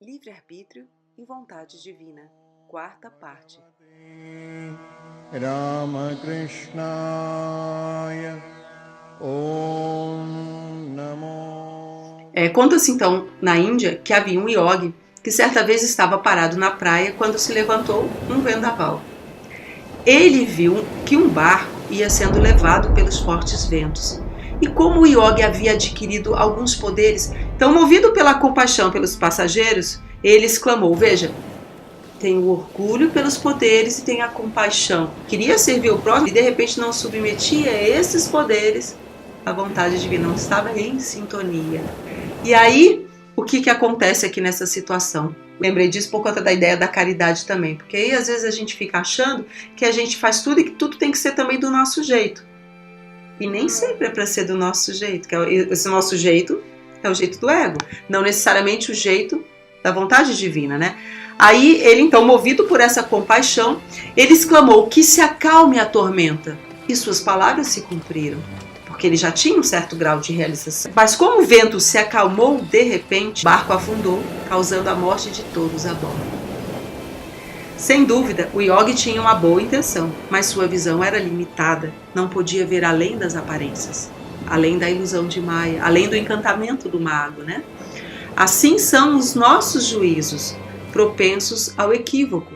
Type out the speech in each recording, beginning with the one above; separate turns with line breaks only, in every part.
Livre-arbítrio e vontade divina. Quarta parte.
Ramakrishnaya Om Namo.
Conta-se então na Índia que havia um yogi que certa vez estava parado na praia quando se levantou um vendaval. Ele viu que um barco ia sendo levado pelos fortes ventos. E como o yogi havia adquirido alguns poderes, então movido pela compaixão pelos passageiros, ele exclamou: veja, tenho orgulho pelos poderes e tenho a compaixão. Queria servir o próximo e de repente não submetia a esses poderes. A vontade divina não estava em sintonia. E aí, o que acontece aqui nessa situação? Lembrei disso por conta da ideia da caridade também, porque aí às vezes a gente fica achando que a gente faz tudo e que tudo tem que ser também do nosso jeito. E nem sempre é para ser do nosso jeito, que esse nosso jeito é o jeito do ego, não necessariamente o jeito da vontade divina, né? Aí ele então, movido por essa compaixão, ele exclamou: que se acalme a tormenta. E suas palavras se cumpriram, porque ele já tinha um certo grau de realização. Mas como o vento se acalmou, de repente, o barco afundou, causando a morte de todos a bordo. Sem dúvida, o yogi tinha uma boa intenção, mas sua visão era limitada, não podia ver além das aparências, além da ilusão de Maya, além do encantamento do mago, né? Assim são os nossos juízos, propensos ao equívoco.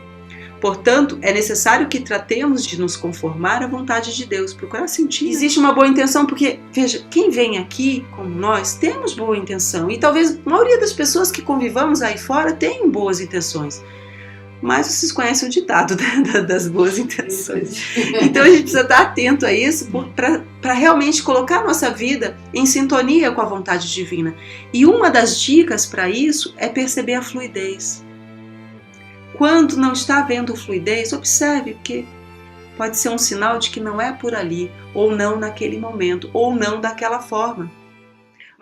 Portanto, é necessário que tratemos de nos conformar à vontade de Deus, procurar sentir. Existe uma boa intenção, porque, veja, quem vem aqui, como nós, temos boa intenção. E talvez a maioria das pessoas que convivamos aí fora tenham boas intenções. Mas vocês conhecem o ditado das boas intenções. Então a gente precisa estar atento a isso para realmente colocar a nossa vida em sintonia com a vontade divina. E uma das dicas para isso é perceber a fluidez. Quando não está havendo fluidez, observe, porque pode ser um sinal de que não é por ali, ou não naquele momento, ou não daquela forma.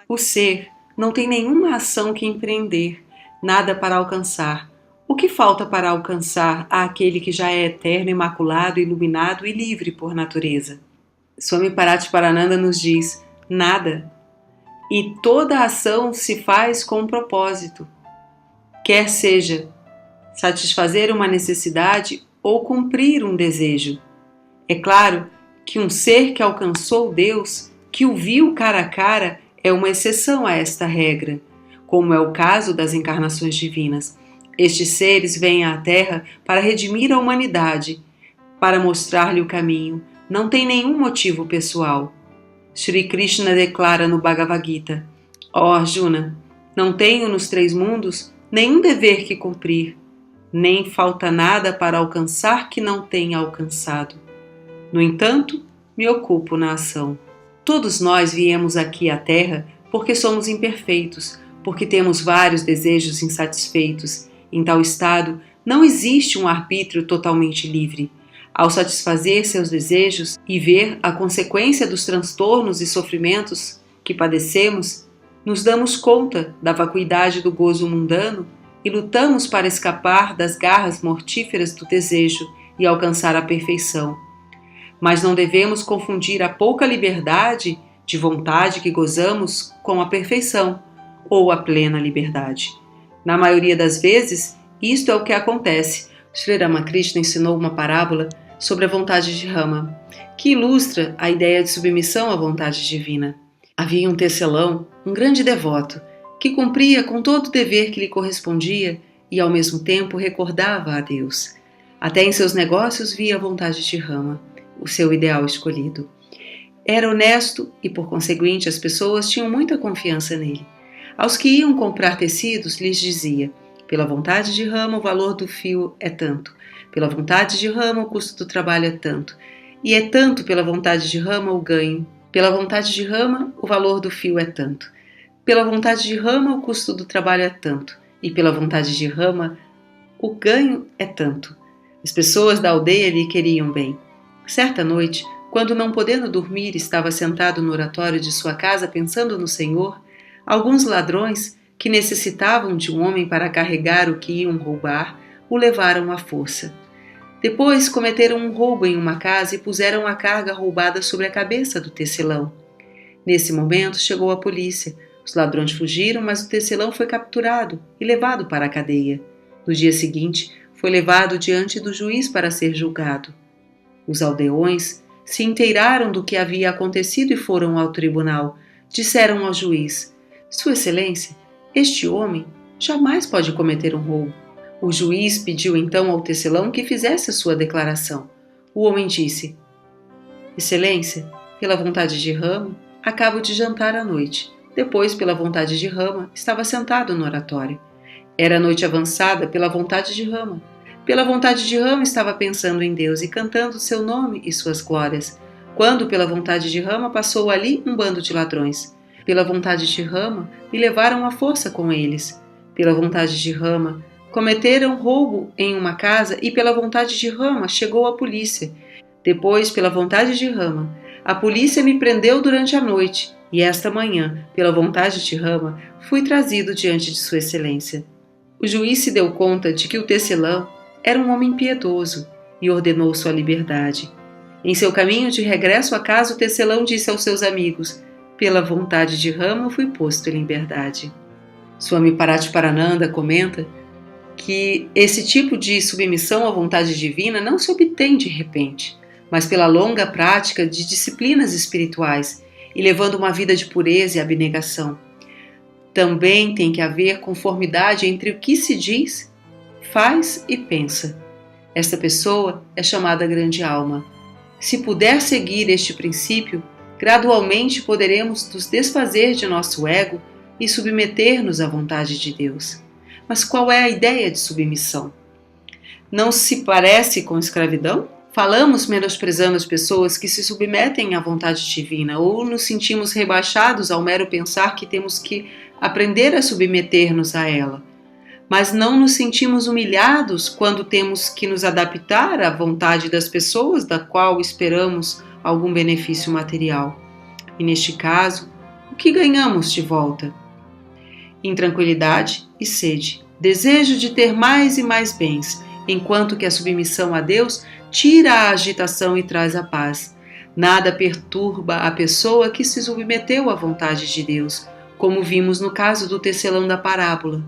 O ser não tem nenhuma ação que empreender, nada para alcançar. O que falta para alcançar àquele que já é eterno, imaculado, iluminado e livre por natureza? Swami Paratiparananda nos diz: nada. E toda ação se faz com um propósito, quer seja satisfazer uma necessidade ou cumprir um desejo. É claro que um ser que alcançou Deus, que o viu cara a cara, é uma exceção a esta regra, como é o caso das encarnações divinas. Estes seres vêm à Terra para redimir a humanidade, para mostrar-lhe o caminho. Não tem nenhum motivo pessoal. Shri Krishna declara no Bhagavad Gita: ó Arjuna, não tenho nos 3 mundos nenhum dever que cumprir, nem falta nada para alcançar que não tenha alcançado. No entanto, me ocupo na ação. Todos nós viemos aqui à Terra porque somos imperfeitos, porque temos vários desejos insatisfeitos. Em tal estado, não existe um arbítrio totalmente livre. Ao satisfazer seus desejos e ver a consequência dos transtornos e sofrimentos que padecemos, nos damos conta da vacuidade do gozo mundano e lutamos para escapar das garras mortíferas do desejo e alcançar a perfeição. Mas não devemos confundir a pouca liberdade de vontade que gozamos com a perfeição ou a plena liberdade. Na maioria das vezes, isto é o que acontece. Sri Ramakrishna ensinou uma parábola sobre a vontade de Rama, que ilustra a ideia de submissão à vontade divina. Havia um tecelão, um grande devoto, que cumpria com todo o dever que lhe correspondia e, ao mesmo tempo, recordava a Deus. Até em seus negócios via a vontade de Rama, o seu ideal escolhido. Era honesto e, por conseguinte, as pessoas tinham muita confiança nele. Aos que iam comprar tecidos, lhes dizia: pela vontade de Rama, o valor do fio é tanto. Pela vontade de Rama, o custo do trabalho é tanto. E é tanto pela vontade de Rama o ganho. Pela vontade de Rama, o valor do fio é tanto. Pela vontade de Rama, o custo do trabalho é tanto. E pela vontade de Rama, o ganho é tanto. As pessoas da aldeia lhe queriam bem. Certa noite, quando não podendo dormir, estava sentado no oratório de sua casa pensando no Senhor, alguns ladrões, que necessitavam de um homem para carregar o que iam roubar, o levaram à força. Depois cometeram um roubo em uma casa e puseram a carga roubada sobre a cabeça do tecelão. Nesse momento chegou a polícia. Os ladrões fugiram, mas o tecelão foi capturado e levado para a cadeia. No dia seguinte, foi levado diante do juiz para ser julgado. Os aldeões se inteiraram do que havia acontecido e foram ao tribunal. Disseram ao juiz: Sua Excelência, este homem jamais pode cometer um roubo. O juiz pediu então ao tecelão que fizesse a sua declaração. O homem disse: Excelência, pela vontade de Rama, acabo de jantar à noite. Depois, pela vontade de Rama, estava sentado no oratório. Era noite avançada pela vontade de Rama. Pela vontade de Rama estava pensando em Deus e cantando seu nome e suas glórias, quando pela vontade de Rama passou ali um bando de ladrões. Pela vontade de Rama me levaram à força com eles. Pela vontade de Rama cometeram roubo em uma casa e pela vontade de Rama chegou a polícia. Depois, pela vontade de Rama, a polícia me prendeu durante a noite e esta manhã, pela vontade de Rama, fui trazido diante de Sua Excelência. O juiz se deu conta de que o tecelão era um homem piedoso e ordenou sua liberdade. Em seu caminho de regresso à casa, o tecelão disse aos seus amigos: Pela vontade de Rama fui posto em liberdade. Swami Paratipārananda comenta que esse tipo de submissão à vontade divina não se obtém de repente, mas pela longa prática de disciplinas espirituais e levando uma vida de pureza e abnegação. Também tem que haver conformidade entre o que se diz, faz e pensa. Esta pessoa é chamada grande alma. Se puder seguir este princípio, gradualmente poderemos nos desfazer de nosso ego e submeter-nos à vontade de Deus. Mas qual é a ideia de submissão? Não se parece com escravidão? Falamos menosprezando as pessoas que se submetem à vontade divina ou nos sentimos rebaixados ao mero pensar que temos que aprender a submeter-nos a ela. Mas não nos sentimos humilhados quando temos que nos adaptar à vontade das pessoas da qual esperamos algum benefício material. E neste caso, o que ganhamos de volta? Intranquilidade e sede, desejo de ter mais e mais bens, enquanto que a submissão a Deus tira a agitação e traz a paz. Nada perturba a pessoa que se submeteu à vontade de Deus, como vimos no caso do tecelão da parábola.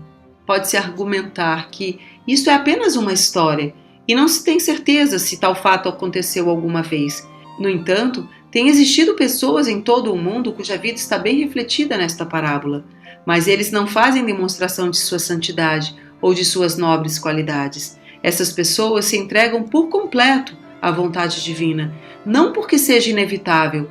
Pode-se argumentar que isto é apenas uma história e não se tem certeza se tal fato aconteceu alguma vez. No entanto, tem existido pessoas em todo o mundo cuja vida está bem refletida nesta parábola, mas eles não fazem demonstração de sua santidade ou de suas nobres qualidades. Essas pessoas se entregam por completo à vontade divina, não porque seja inevitável,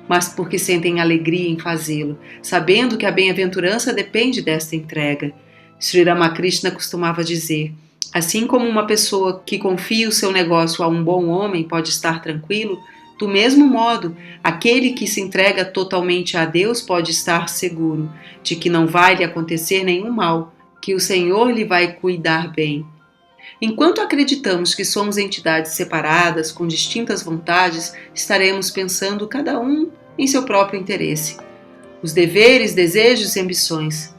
mas porque sentem alegria em fazê-lo, sabendo que a bem-aventurança depende desta entrega. Sri Ramakrishna costumava dizer: assim como uma pessoa que confia o seu negócio a um bom homem pode estar tranquilo, do mesmo modo, aquele que se entrega totalmente a Deus pode estar seguro de que não vai lhe acontecer nenhum mal, que o Senhor lhe vai cuidar bem. Enquanto acreditamos que somos entidades separadas, com distintas vontades, estaremos pensando cada um em seu próprio interesse, os deveres, desejos e ambições.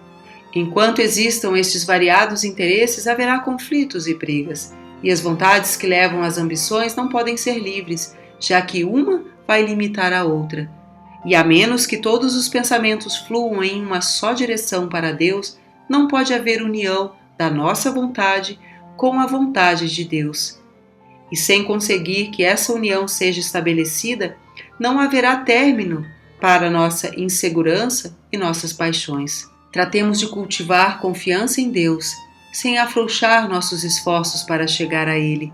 Enquanto existam estes variados interesses, haverá conflitos e brigas, e as vontades que levam às ambições não podem ser livres, já que uma vai limitar a outra. E a menos que todos os pensamentos fluam em uma só direção para Deus, não pode haver união da nossa vontade com a vontade de Deus. E sem conseguir que essa união seja estabelecida, não haverá término para nossa insegurança e nossas paixões. Tratemos de cultivar confiança em Deus, sem afrouxar nossos esforços para chegar a Ele,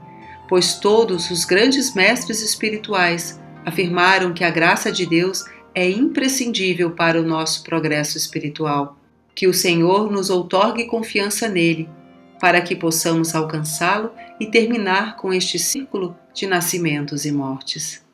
pois todos os grandes mestres espirituais afirmaram que a graça de Deus é imprescindível para o nosso progresso espiritual. Que o Senhor nos outorgue confiança nele, para que possamos alcançá-lo e terminar com este círculo de nascimentos e mortes.